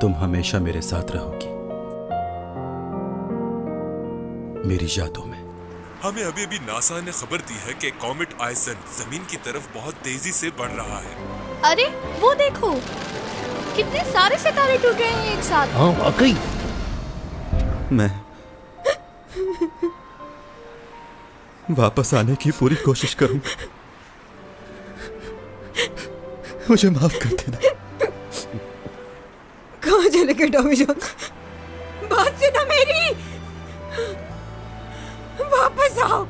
तुम हमेशा मेरे साथ रहोगी, मेरी यादों में। हमें अभी अभी नासा ने खबर दी है कि कॉमेट आइसन जमीन की तरफ बहुत तेजी से बढ़ रहा है। अरे वो देखो, कितने सारे सितारे टूट गए हैं एक साथ। हाँ वाकई। मैं वापस आने की पूरी कोशिश करूंगा, मुझे माफ कर देना। कहाँ चले गए टॉमी जॉन? बात सुनो मेरी, वापस आओ।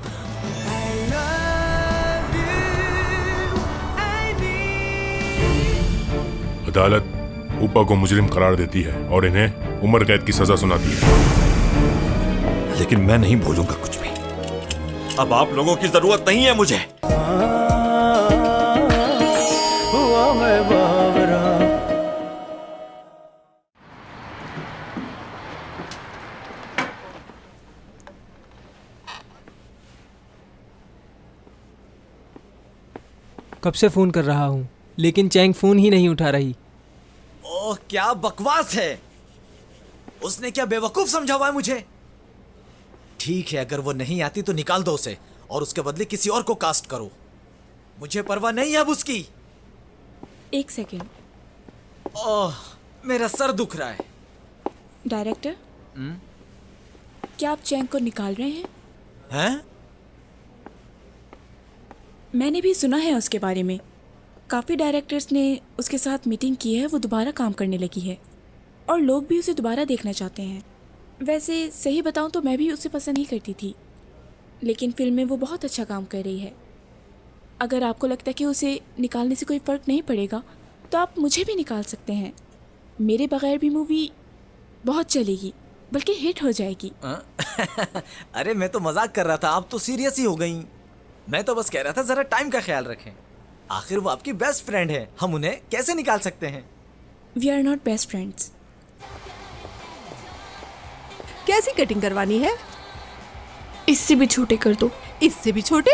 अदालत ऊपा को मुजरिम करार देती है और इन्हें उम्र कैद की सजा सुनाती है। लेकिन मैं नहीं भूलूंगा कुछ भी। अब आप लोगों की जरूरत नहीं है मुझे। कब से फोन कर रहा हूँ लेकिन चैंग फोन ही नहीं उठा रही। ओह क्या बकवास है। उसने क्या बेवकूफ समझा हुआ है मुझे। ठीक है, अगर वो नहीं आती तो निकाल दो उसे और उसके बदले किसी और को कास्ट करो। मुझे परवाह नहीं है अब उसकी। एक सेकेंड। ओह मेरा सर दुख रहा है। डायरेक्टर, क्या आप चैंग को निकाल रहे हैं? हैं? मैंने भी सुना है उसके बारे में। काफ़ी डायरेक्टर्स ने उसके साथ मीटिंग की है, वो दोबारा काम करने लगी है और लोग भी उसे दोबारा देखना चाहते हैं। वैसे सही बताऊं तो मैं भी उसे पसंद नहीं करती थी, लेकिन फिल्म में वो बहुत अच्छा काम कर रही है। अगर आपको लगता है कि उसे निकालने से कोई फ़र्क नहीं पड़ेगा तो आप मुझे भी निकाल सकते हैं। मेरे बगैर भी मूवी बहुत चलेगी, बल्कि हिट हो जाएगी। अरे मैं तो मजाक कर रहा था, आप तो सीरियस ही हो गई। मैं तो बस कह रहा था जरा टाइम का ख्याल रखें। आखिर वो आपकी बेस्ट फ्रेंड है, हम उन्हें कैसे निकाल सकते हैं? We are not best friends. कैसी कटिंग करवानी है? इससे भी छोटे कर दो। इससे भी छोटे?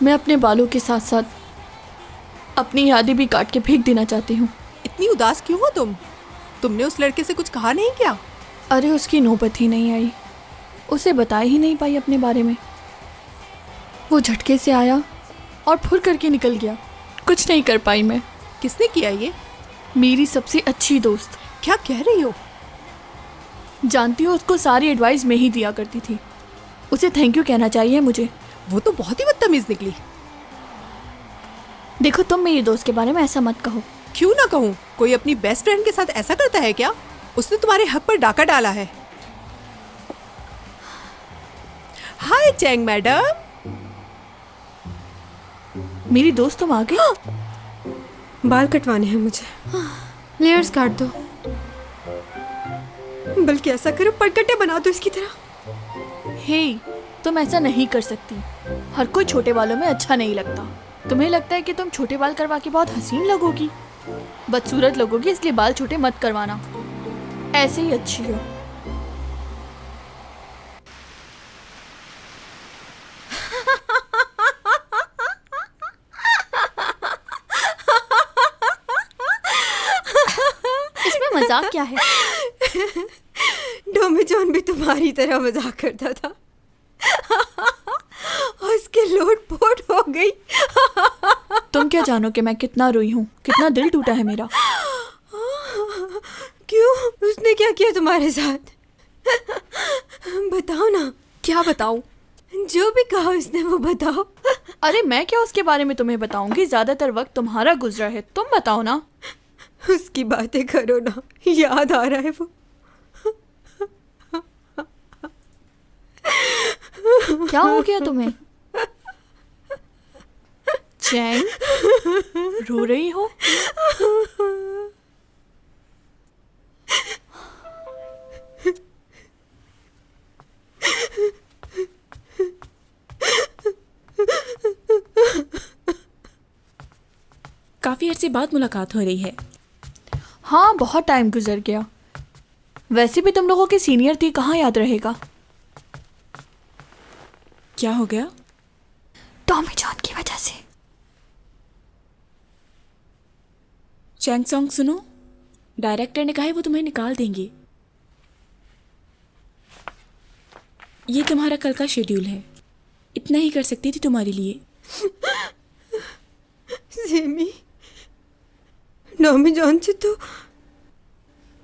मैं अपने बालों के साथ साथ अपनी यादें भी काट के फेंक देना चाहती हूँ। इतनी उदास क्यों हो तुम? तुमने उस लड़के से कुछ कहा नहीं क्या? अरे उसकी नौबत ही नहीं आई, उसे बता ही नहीं पाई अपने बारे में। वो झटके से आया और फुर करके निकल गया, कुछ नहीं कर पाई मैं। किसने किया ये? मेरी सबसे अच्छी दोस्त। क्या कह रही हो? जानती हो उसको सारी एडवाइस मैं ही दिया करती थी। उसे थैंक यू कहना चाहिए मुझे। वो तो बहुत ही बदतमीज निकली। देखो तुम मेरी दोस्त के बारे में ऐसा मत कहो। क्यों ना कहूँ? कोई अपनी बेस्ट फ्रेंड के साथ ऐसा करता है क्या? उसने तुम्हारे हक पर डाका डाला है। हाय चैंग मैडम। मेरी दोस्त तुम आ गई? बाल कटवाने हैं मुझे। लेयर्स काट दो, बल्कि ऐसा करो परकटे बना दो इसकी तरह। हे, तुम ऐसा नहीं कर सकती। हर कोई छोटे बालों में अच्छा नहीं लगता। तुम्हें लगता है कि तुम छोटे बाल करवा के बहुत हसीन लगोगी, बदसूरत लगोगी, इसलिए बाल छोटे मत करवाना। ऐसे ही अच्छी हो। इसमें मजाक क्या है? टॉमी जॉन भी तुम्हारी तरह मजाक करता था। उसके लोट पोट हो गई। तुम क्या जानो कि मैं कितना रोई हूँ, कितना दिल टूटा है मेरा। क्यों? उसने क्या किया तुम्हारे साथ? बताओ ना। क्या बताऊं? जो भी कहा उसने वो बताओ। अरे मैं क्या उसके बारे में तुम्हें बताऊंगी? ज्यादातर वक्त तुम्हारा गुजरा है, तुम बताओ ना। उसकी बातें करो ना, याद आ रहा है वो। क्या हो गया तुम्हें? चैंग, रो रही हो? काफी अरसे बाद मुलाकात हो रही है। हाँ, बहुत टाइम गुजर गया। वैसे भी तुम लोगों के सीनियर थी, कहाँ याद रहेगा। क्या हो गया? टॉमी जॉन की वजह से। चैंग सॉन्ग सुनो। डायरेक्टर ने कहा है वो तुम्हें निकाल देंगे। ये तुम्हारा कल का शेड्यूल है, इतना ही कर सकती थी तुम्हारे लिए। सेमी, नॉमी जॉन से तो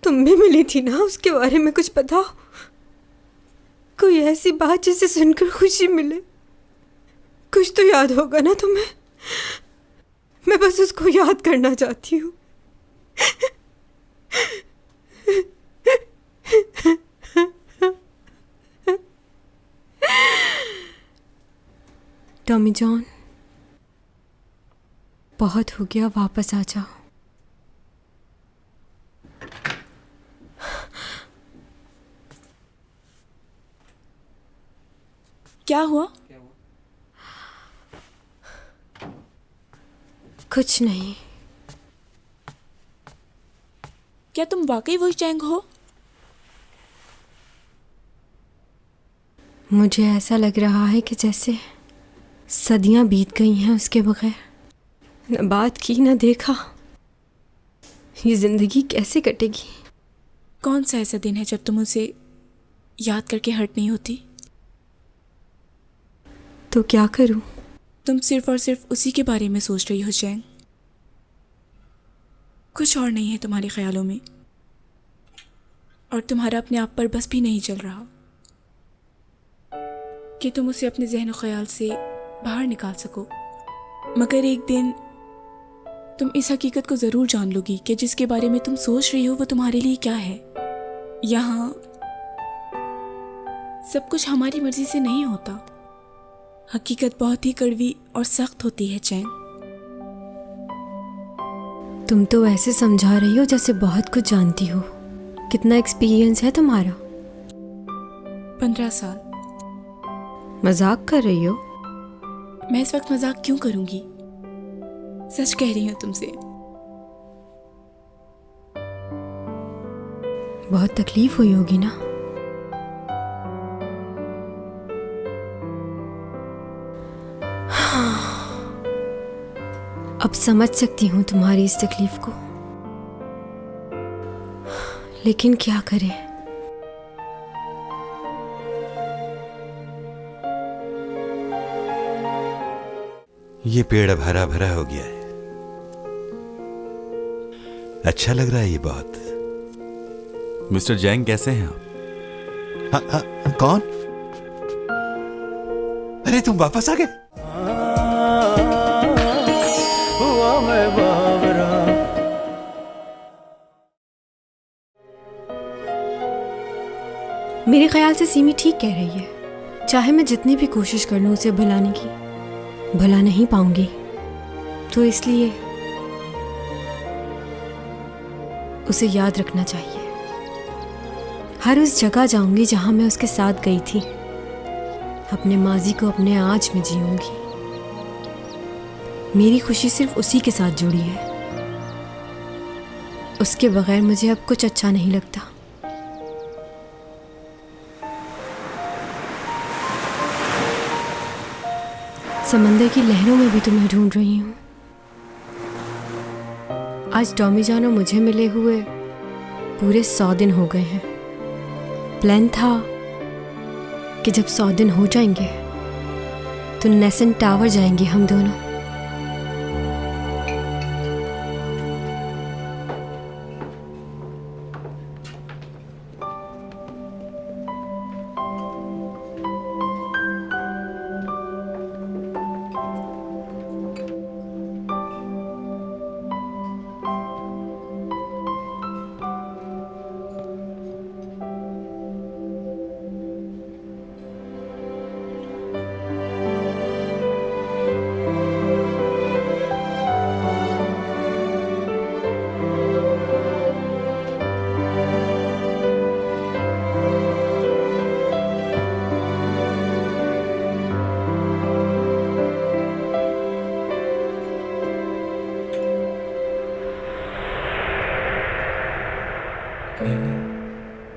तुम भी मिली थी ना, उसके बारे में कुछ बताओ। कोई ऐसी बात जिसे सुनकर खुशी मिले, कुछ तो याद होगा ना तुम्हें। मैं बस उसको याद करना चाहती हूँ। टॉमी जॉन, बहुत हो गया, वापस आ जाओ। क्या हुआ? कुछ नहीं। क्या तुम वाकई वही चैंग हो? मुझे ऐसा लग रहा है कि जैसे सदियां बीत गई हैं उसके बगैर। न बात की न देखा, ये जिंदगी कैसे कटेगी? कौन सा ऐसा दिन है जब तुम उसे याद करके हर्ट नहीं होती? तो क्या करूं? तुम सिर्फ और सिर्फ उसी के बारे में सोच रही हो चैंग, कुछ और नहीं है तुम्हारे ख्यालों में, और तुम्हारा अपने आप पर बस भी नहीं चल रहा कि तुम उसे अपने जहन ख्याल से बाहर निकाल सको। मगर एक दिन तुम इस हकीकत को ज़रूर जान लोगी कि जिसके बारे में तुम सोच रही हो वो तुम्हारे लिए क्या है। यहाँ सब कुछ हमारी मर्जी से नहीं होता। हकीकत बहुत ही कड़वी और सख्त होती है चैन। तुम तो ऐसे समझा रही हो जैसे बहुत कुछ जानती हो। कितना एक्सपीरियंस है तुम्हारा? 15 साल। मजाक कर रही हो? मैं इस वक्त मजाक क्यों करूंगी, सच कह रही हूं तुमसे। बहुत तकलीफ हुई होगी ना? अब समझ सकती हूँ तुम्हारी इस तकलीफ को, लेकिन क्या करें? ये पेड़ अब हरा भरा हो गया है, अच्छा लग रहा है ये बहुत। मिस्टर जैंग, कैसे हैं आप? हाँ, कौन? अरे तुम वापस आ गए? मेरे ख्याल से सीमी ठीक कह रही है। चाहे मैं जितनी भी कोशिश कर लूं उसे भुलाने की, भुला नहीं पाऊंगी। तो इसलिए उसे याद रखना चाहिए। हर उस जगह जाऊंगी जहां मैं उसके साथ गई थी। अपने माजी को अपने आज में जीऊंगी। मेरी खुशी सिर्फ उसी के साथ जुड़ी है। उसके बगैर मुझे अब कुछ अच्छा नहीं लगता। समंदर की लहरों में भी तुम्हें ढूंढ रही हूँ। आज टॉमी जान और मुझे मिले हुए पूरे 100 दिन हो गए हैं। प्लान था कि जब 100 दिन हो जाएंगे तो नेसन टावर जाएंगे हम दोनों।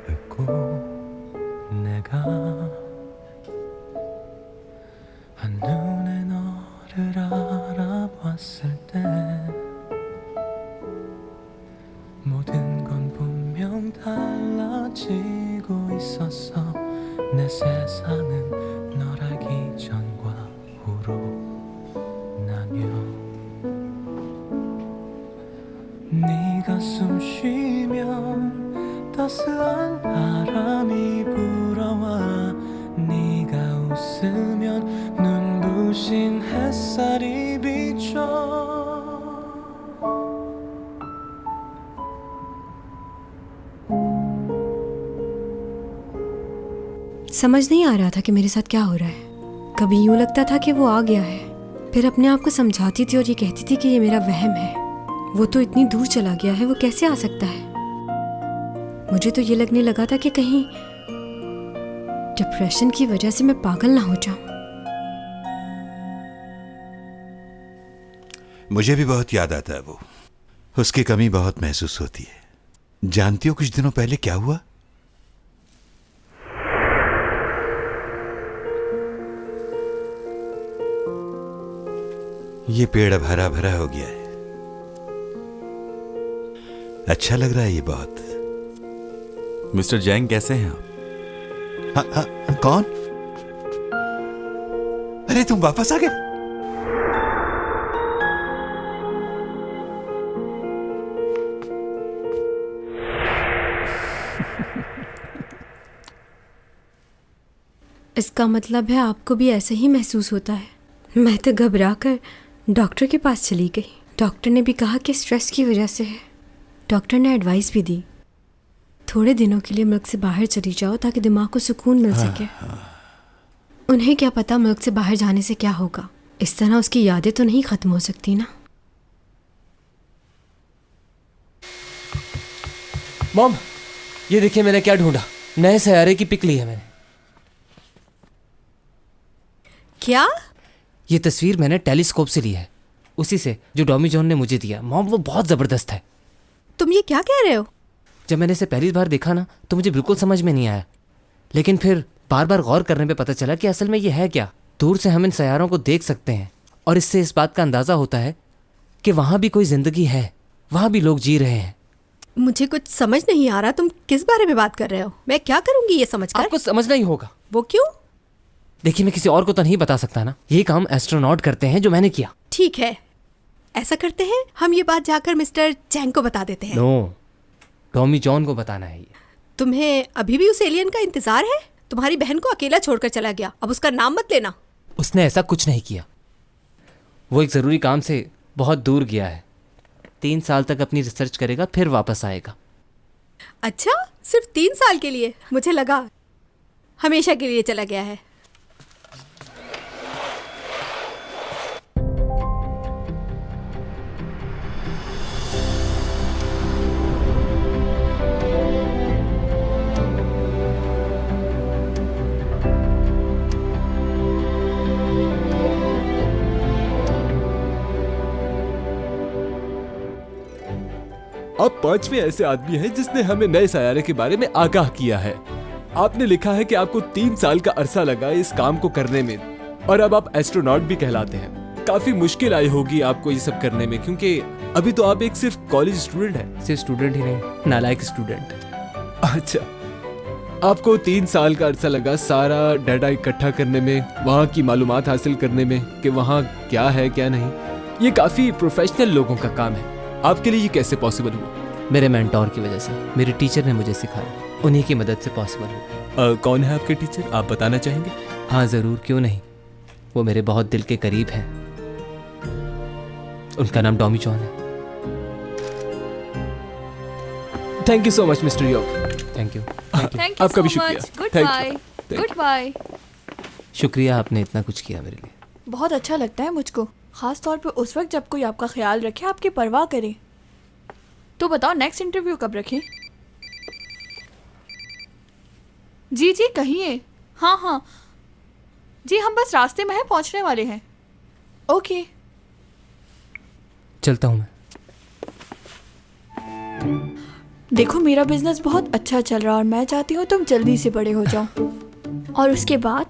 웃고 내가 한눈에 너를 알아봤을 때 모든 걸 부신 햇살이 비춰 समझ नहीं आ रहा था कि मेरे साथ क्या हो रहा है। कभी यूँ लगता था कि वो आ गया है, फिर अपने आप को समझाती थी और ये कहती थी कि ये मेरा वहम है। वो तो इतनी दूर चला गया है, वो कैसे आ सकता है। मुझे तो ये लगने लगा था कि कहीं डिप्रेशन की वजह से मैं पागल ना हो जाऊं। मुझे भी बहुत याद आता है वो। उसकी कमी बहुत महसूस होती है। जानती हो कुछ दिनों पहले क्या हुआ? ये पेड़ अब हरा भरा हो गया है। अच्छा लग रहा है ये बहुत। मिस्टर जैंग कैसे हैं आप? हाँ, कौन? अरे तुम वापस आ गए? इसका मतलब है आपको भी ऐसा ही महसूस होता है। मैं तो घबरा कर डॉक्टर के पास चली गई। डॉक्टर ने भी कहा कि स्ट्रेस की वजह से है। डॉक्टर ने एडवाइस भी दी, थोड़े दिनों के लिए मुल्क से बाहर चली जाओ ताकि दिमाग को सुकून मिल सके। उन्हें क्या पता मुल्क से बाहर जाने से क्या होगा। इस तरह उसकी यादें तो नहीं ख़त्म हो सकती ना। मॉम, ये देखिए मैंने क्या ढूंढा। नए सैयारे की पिक ली है मैंने। क्या? ये तस्वीर मैंने टेलीस्कोप से ली है, उसी से जो डॉमी जॉन ने मुझे दिया। मॉम, वो बहुत ज़बरदस्त है। तुम ये क्या कह रहे हो? जब मैंने इसे पहली बार देखा ना तो मुझे बिल्कुल समझ में नहीं आया, लेकिन फिर बार बार गौर करने पे पता चला कि असल में ये है क्या। दूर से हम इन सैयारों को देख सकते हैं और इससे इस बात का अंदाज़ा होता है कि वहाँ भी कोई ज़िंदगी है, वहाँ भी लोग जी रहे हैं। मुझे कुछ समझ नहीं आ रहा, तुम किस बारे में बात कर रहे हो? मैं क्या करूँगी ये समझकर? आपको समझना ही होगा। वो क्यों? देखिए, मैं किसी और को तो नहीं बता सकता ना। ये काम एस्ट्रोनॉट करते हैं जो मैंने किया। ठीक है, ऐसा करते हैं, हम ये बात जाकर मिस्टर जैंग को बता देते हैं। नो, टॉमी जॉन को बताना है ये। तुम्हें अभी भी उस एलियन का इंतजार है? तुम्हारी बहन को अकेला छोड़कर चला गया, अब उसका नाम मत लेना। उसने ऐसा कुछ नहीं किया। वो एक ज़रूरी काम से बहुत दूर गया है। 3 साल तक अपनी रिसर्च करेगा, फिर वापस आएगा। अच्छा, सिर्फ 3 साल के लिए? मुझे लगा हमेशा के लिए चला गया है। आप 5वें ऐसे आदमी हैं जिसने हमें नए सैयारे के बारे में आगाह किया है। आपने लिखा है कि आपको 3 साल का अरसा लगा इस काम को करने में, और अब आप एस्ट्रोनॉट भी कहलाते हैं। काफी मुश्किल आई होगी आपको ये सब करने में, क्योंकि अभी तो आप एक सिर्फ कॉलेज स्टूडेंट हैं। सिर्फ स्टूडेंट ही नहीं, नालायक स्टूडेंट। अच्छा, आपको 3 साल का अरसा लगा सारा डाटा इकट्ठा करने में, वहाँ की मालूमात हासिल करने में कि वहाँ क्या है क्या नहीं। ये काफी प्रोफेशनल लोगों का काम है। आपके लिए ये कैसे पॉसिबल हुआ? मेरे मेंटोर की वजह से, मेरे टीचर ने मुझे सिखाया, उन्हीं की मदद से पॉसिबल हुआ। कौन है आपके टीचर, आप बताना चाहेंगे? हाँ ज़रूर, क्यों नहीं। वो मेरे बहुत दिल के करीब हैं। उनका नाम टॉमी जॉन है। Thank you so much mister York. Thank you. Thank you आपका भी सो शुक्रिया। Much. Good Thank bye. you. Goodbye. शुक्रिया, आपने इतना कुछ किया मेरे लिए। बहुत अच्छा लगता है मुझको, खास तौर पे उस वक्त जब कोई आपका ख्याल रखे, आपकी परवाह करे। तो बताओ नेक्स्ट इंटरव्यू कब रखें? जी जी कहिए। हाँ हाँ जी, हम बस रास्ते में हैं, पहुंचने वाले हैं। ओके, चलता हूँ मैं। देखो मेरा बिजनेस बहुत अच्छा चल रहा है और मैं चाहती हूँ तुम जल्दी से बड़े हो जाओ, और उसके बाद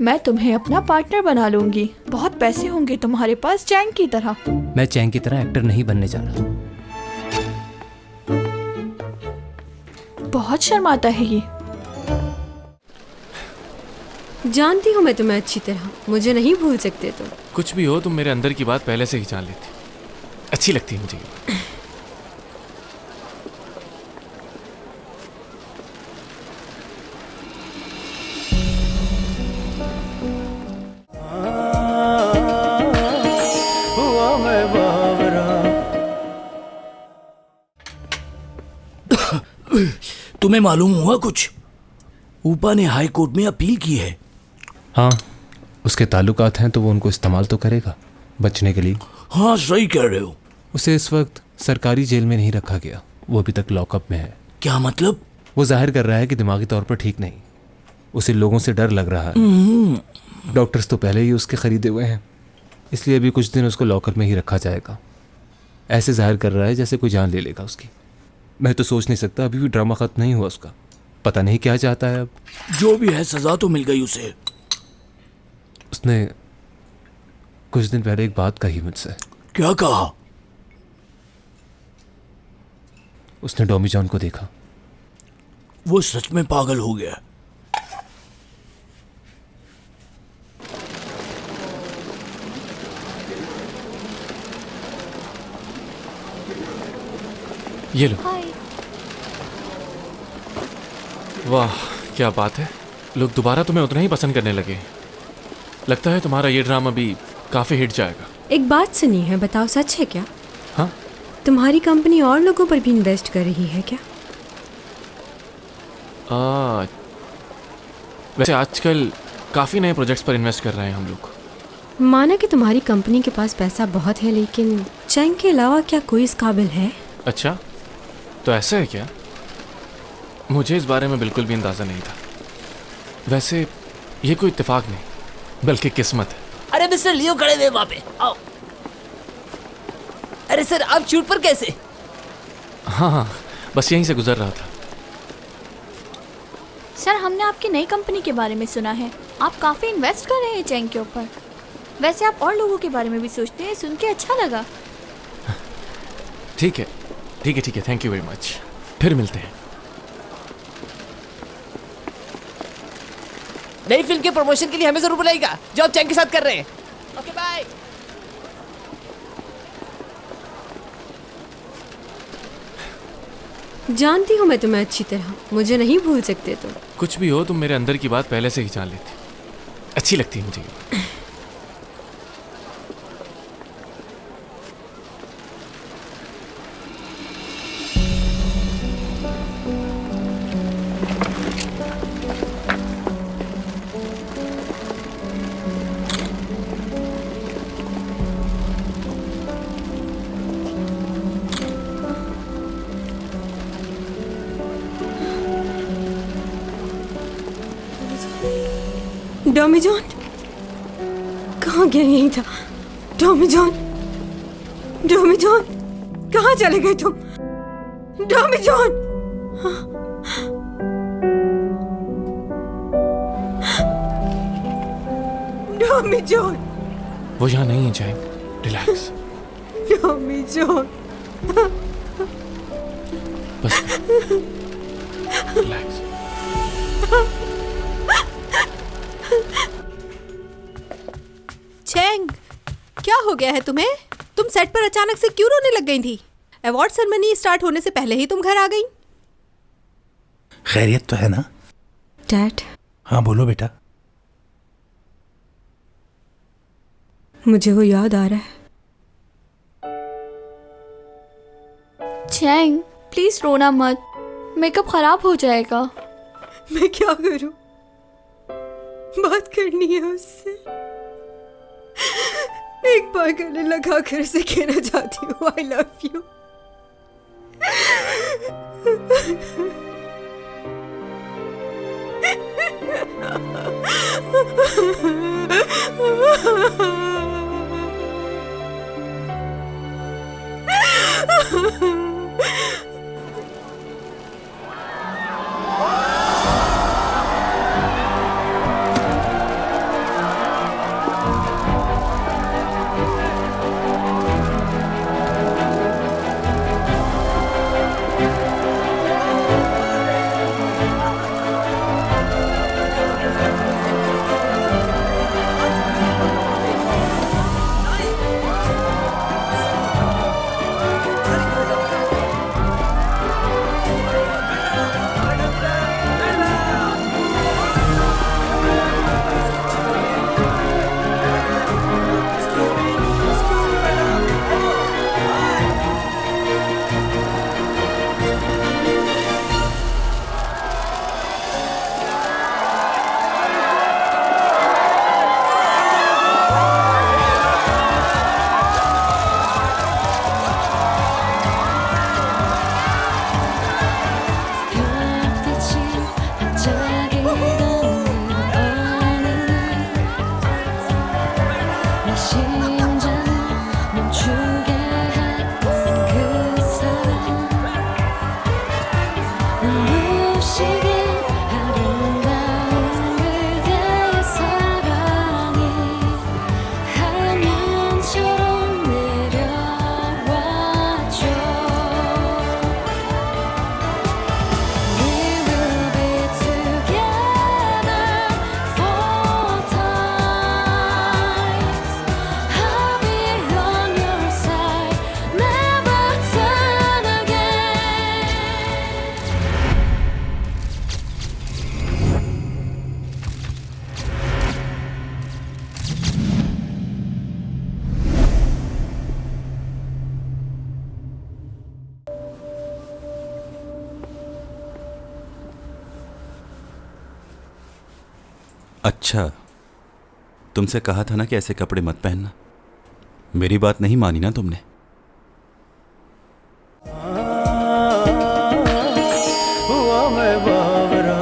मैं तुम्हें अपना पार्टनर बना लूंगी। बहुत पैसे होंगे तुम्हारे पास, चैंग की तरह। मैं चैंग की तरह एक्टर नहीं बनने जा रहा। बहुत शर्माता है ये। जानती हूँ मैं तुम्हें अच्छी तरह, मुझे नहीं भूल सकते तुम। कुछ भी हो, तुम मेरे अंदर की बात पहले से ही जान लेती। अच्छी लगती है मुझे ये बात। तुम्हें मालूम हुआ कुछ? ऊपा ने हाई कोर्ट में अपील की है। हाँ, उसके ताल्लुकात हैं तो वो उनको इस्तेमाल तो करेगा बचने के लिए। हाँ सही कह रहे हो। उसे इस वक्त सरकारी जेल में नहीं रखा गया, वो अभी तक लॉकअप में है। क्या मतलब? वो जाहिर कर रहा है कि दिमागी तौर पर ठीक नहीं, उसे लोगों से डर लग रहा है। डॉक्टर्स तो पहले ही उसके खरीदे हुए हैं, इसलिए अभी कुछ दिन उसको लॉकर में ही रखा जाएगा। ऐसे जाहिर कर रहा है जैसे कोई जान ले लेगा उसकी। मैं तो सोच नहीं सकता, अभी भी ड्रामा खत्म नहीं हुआ उसका। पता नहीं क्या चाहता है अब। जो भी है सजा तो मिल गई उसे। उसने कुछ दिन पहले एक बात कही मुझसे। क्या कहा? उसने डॉमी जॉन को देखा। वो सच में पागल हो गया। ये लो। वाह क्या बात है, लोग दोबारा तुम्हें उतना ही पसंद करने लगे। लगता है तुम्हारा ये ड्रामा भी काफी हिट जाएगा। एक बात सुनी है, बताओ सच है क्या? हाँ? तुम्हारी कंपनी और लोगों पर भी इन्वेस्ट कर रही है क्या? वैसे आजकल काफी नए प्रोजेक्ट्स पर इन्वेस्ट कर रहे हैं हम लोग। माना कि तुम्हारी कंपनी के पास पैसा बहुत है, लेकिन चैंग के अलावा क्या कोई इस काबिल है? अच्छा, तो ऐसा है क्या? मुझे इस बारे में बिल्कुल भी अंदाजा नहीं था। वैसे ये कोई इत्तेफाक नहीं, बल्कि किस्मत है। अरे मिस्टर लियो खड़े हुए वहां पे, आओ। अरे सर आप शूट पर कैसे? हाँ, बस यहीं से गुजर रहा था। सर हमने आपकी नई कंपनी के बारे में सुना है, आप काफ़ी इन्वेस्ट कर रहे हैं चैंग के ऊपर। वैसे आप और लोगों के बारे में भी सोचते हैं, सुन के अच्छा लगा। ठीक है ठीक है ठीक है, थैंक यू वेरी मच। फिर मिलते हैं। नई फिल्म के प्रमोशन के लिए हमें जरूर बुलाएगा, जो आप चैंग के साथ कर रहे हैं। Okay bye. जानती हूँ मैं तुम्हें अच्छी तरह, मुझे नहीं भूल सकते तुम। कुछ भी हो, तुम मेरे अंदर की बात पहले से ही जान लेती। अच्छी लगती है मुझे ये बात। डॉमी जॉन कहाँ गया? यही था। डॉमी जॉन, डॉमी जॉन कहाँ चले गए तुम? डॉमी जॉन, डॉमी जॉन। वो यहाँ नहीं है जैंग, रिलैक्स। डॉमी जॉन, बस रिलैक्स। चैंग, क्या हो गया है तुम्हें? तुम सेट पर अचानक से क्यों रोने लग गई थी? अवार्ड सेरेमनी स्टार्ट होने से पहले ही तुम घर आ गई। खैरियत तो है ना? डैड। हाँ बोलो बेटा। मुझे वो याद आ रहा है। चैंग प्लीज रोना मत, मेकअप खराब हो जाएगा। मैं क्या करूं? बात करनी है उससे। एक बार गले लगा कर से कहना चाहती हूँ आई लव यू। अच्छा, तुमसे कहा था ना कि ऐसे कपड़े मत पहनना। मेरी बात नहीं मानी ना तुमने। हुआ मैं बावरा।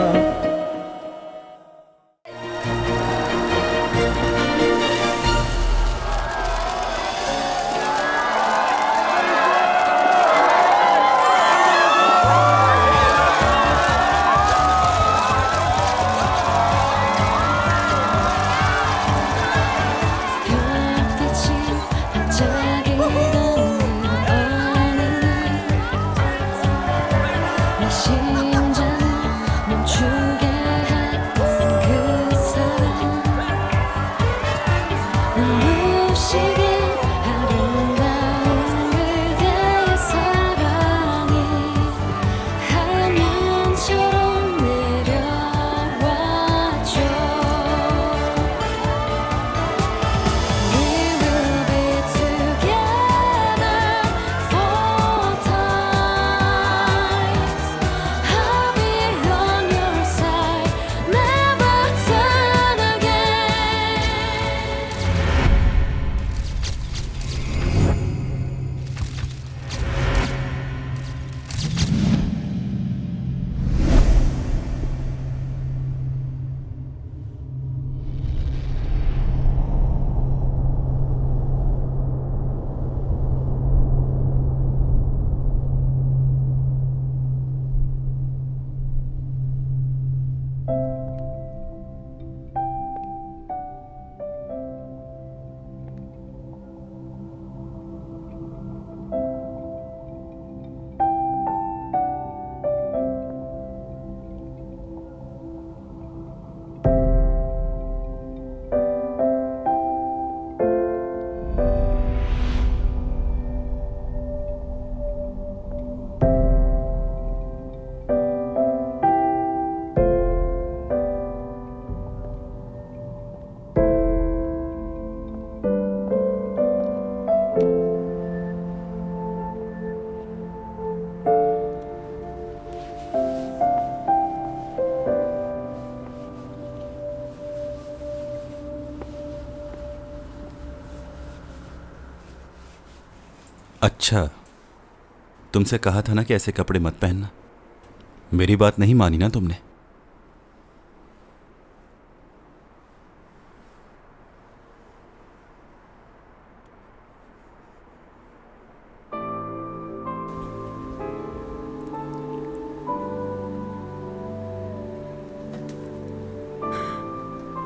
अच्छा, तुमसे कहा था ना कि ऐसे कपड़े मत पहनना। मेरी बात नहीं मानी ना तुमने।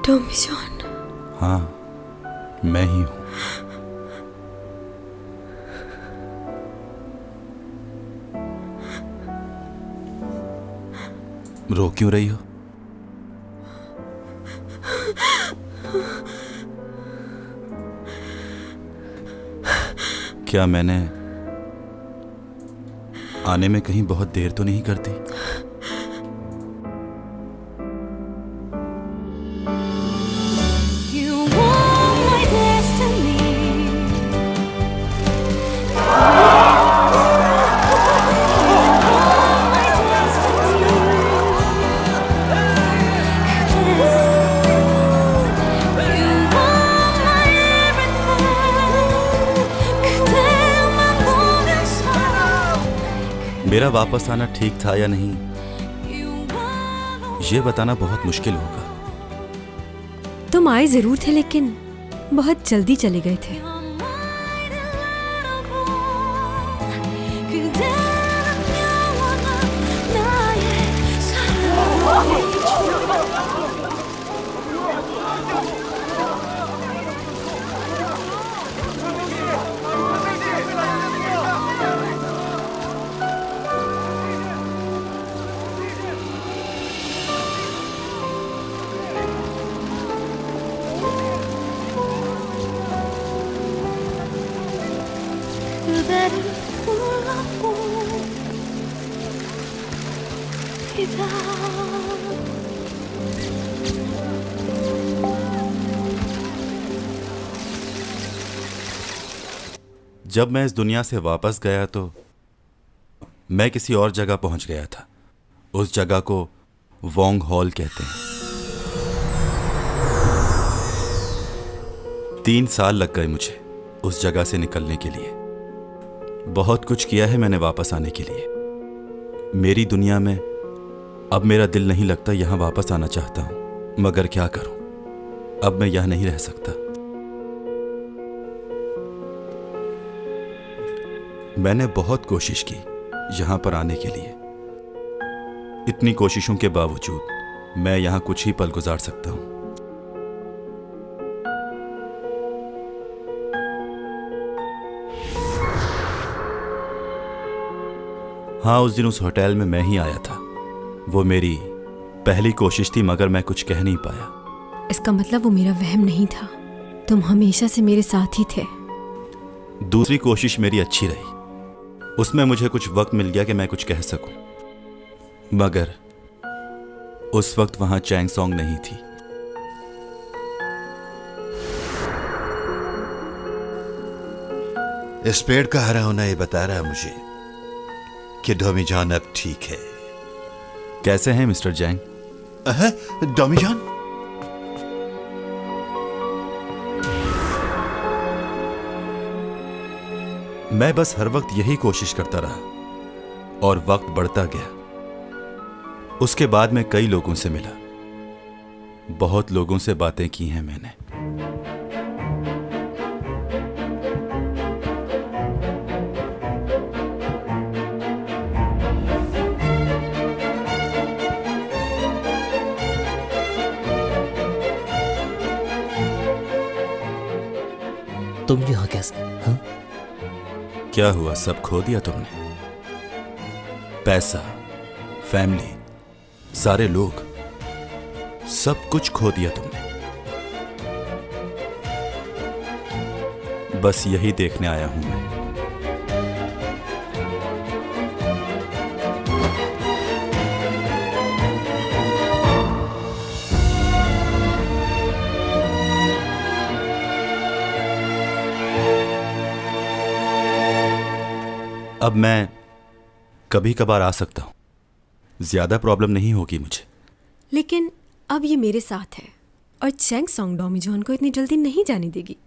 Tommy John. हाँ, मैं ही हूं। रो क्यों रही हो? क्या मैंने आने में कहीं बहुत देर तो नहीं करती? मेरा वापस आना ठीक था या नहीं, ये बताना बहुत मुश्किल होगा। तुम आए जरूर थे, लेकिन बहुत जल्दी चले गए थे। जब मैं इस दुनिया से वापस गया तो मैं किसी और जगह पहुंच गया था। उस जगह को वोंग हॉल कहते हैं। 3 साल लग गए मुझे उस जगह से निकलने के लिए। बहुत कुछ किया है मैंने वापस आने के लिए। मेरी दुनिया में अब मेरा दिल नहीं लगता। यहाँ वापस आना चाहता हूँ, मगर क्या करूँ, अब मैं यहाँ नहीं रह सकता। मैंने बहुत कोशिश की यहाँ पर आने के लिए। इतनी कोशिशों के बावजूद मैं यहाँ कुछ ही पल गुजार सकता हूँ। हाँ, उस दिन उस होटल में मैं ही आया था। वो मेरी पहली कोशिश थी, मगर मैं कुछ कह नहीं पाया। इसका मतलब वो मेरा वहम नहीं था, तुम हमेशा से मेरे साथ ही थे। दूसरी कोशिश मेरी अच्छी रही, उसमें मुझे कुछ वक्त मिल गया कि मैं कुछ कह सकूं, मगर उस वक्त वहां चैंग सॉन्ग नहीं थी। इस पेड़ का हरा होना ये बता रहा मुझे कि डॉमी जान अब ठीक है। कैसे हैं मिस्टर जैंग? डॉमी जान? मैं बस हर वक्त यही कोशिश करता रहा और वक्त बढ़ता गया। उसके बाद मैं कई लोगों से मिला, बहुत लोगों से बातें की हैं मैंने। तुम यहाँ कैसे? हाँ? क्या हुआ, सब खो दिया तुमने? पैसा, फैमिली, सारे लोग, सब कुछ खो दिया तुमने। बस यही देखने आया हूं मैं। अब मैं कभी कभार आ सकता हूं, ज्यादा प्रॉब्लम नहीं होगी मुझे। लेकिन अब ये मेरे साथ है और चैंग सॉन्ग डॉमी जॉन को इतनी जल्दी नहीं जाने देगी।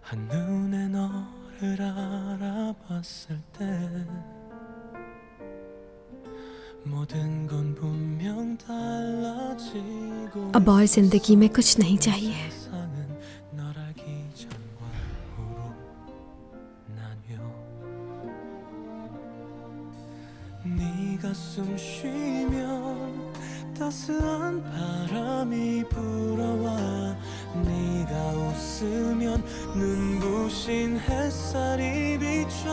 한눈에 너를 알아봤을 때 모든 건 분명 달라지고 अब और जिंदगी में कुछ नहीं चाहिए। 세상은 널 알기 전과 후로 나뉘어 네가 숨 쉬면 따스한 바람이 불어와 네가 웃으면 눈부신 햇살이 비춰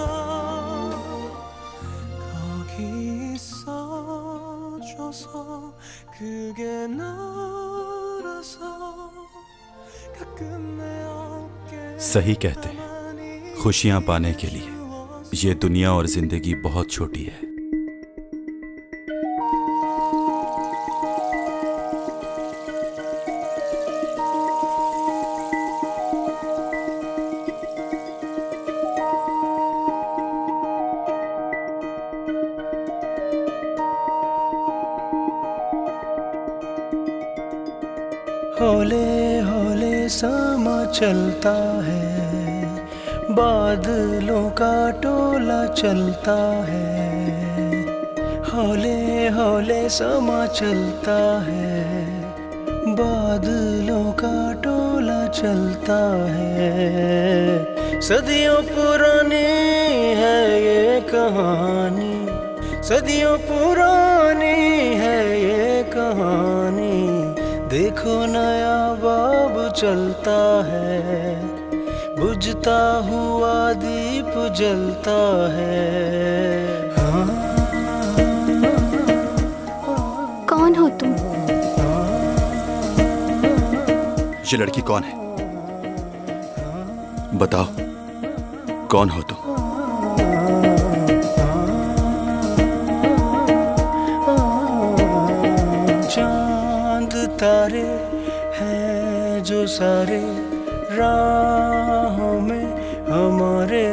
거기 있어줘서 그게 너라서 가끔 내 어깨 सही कहते हैं, खुशियां पाने के लिए ये दुनिया और जिंदगी बहुत छोटी है। हौले हौले समा चलता है, बादलों का टोला चलता है। हौले हौले समा चलता है, बादलों का टोला चलता है। सदियों पुरानी है ये कहानी, सदियों पुरानी है ये कहानी। देखो नया बाब चलता है, बुझता हुआ दीप जलता है। कौन हो तुम? ये लड़की कौन है? बताओ, कौन हो तुम? सितारे हैं जो सारे राहों में हमारे,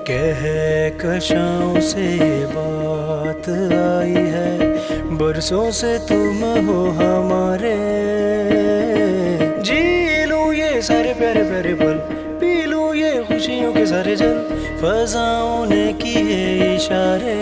कहकशाओं से बात आई है, बरसों से तुम हो हमारे। जी लूं ये सारे प्यारे प्यारे पल, पी लूं ये खुशियों के सारे जल, फजाओं ने किए इशारे।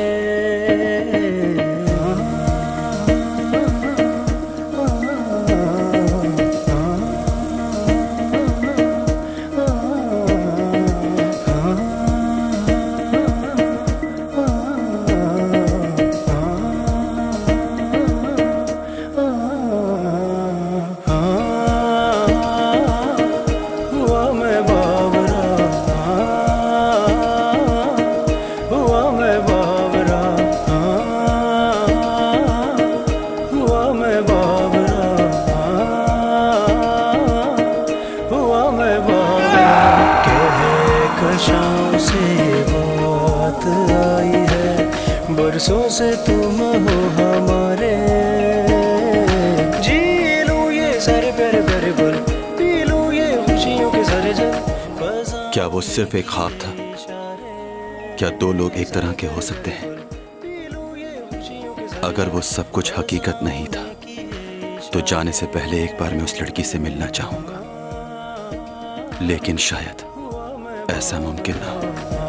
बरसों से तुम हो हमारे, जी लूं ये सारे प्यारे प्यारे पल, पी लूं ये खुशियों के सारे जल। क्या वो सिर्फ एक ख्वाब था? क्या दो लोग एक तरह के हो सकते हैं? अगर वो सब कुछ हकीकत नहीं था तो जाने से पहले एक बार मैं उस लड़की से मिलना चाहूंगा, लेकिन शायद ऐसा मुमकिन ना हो।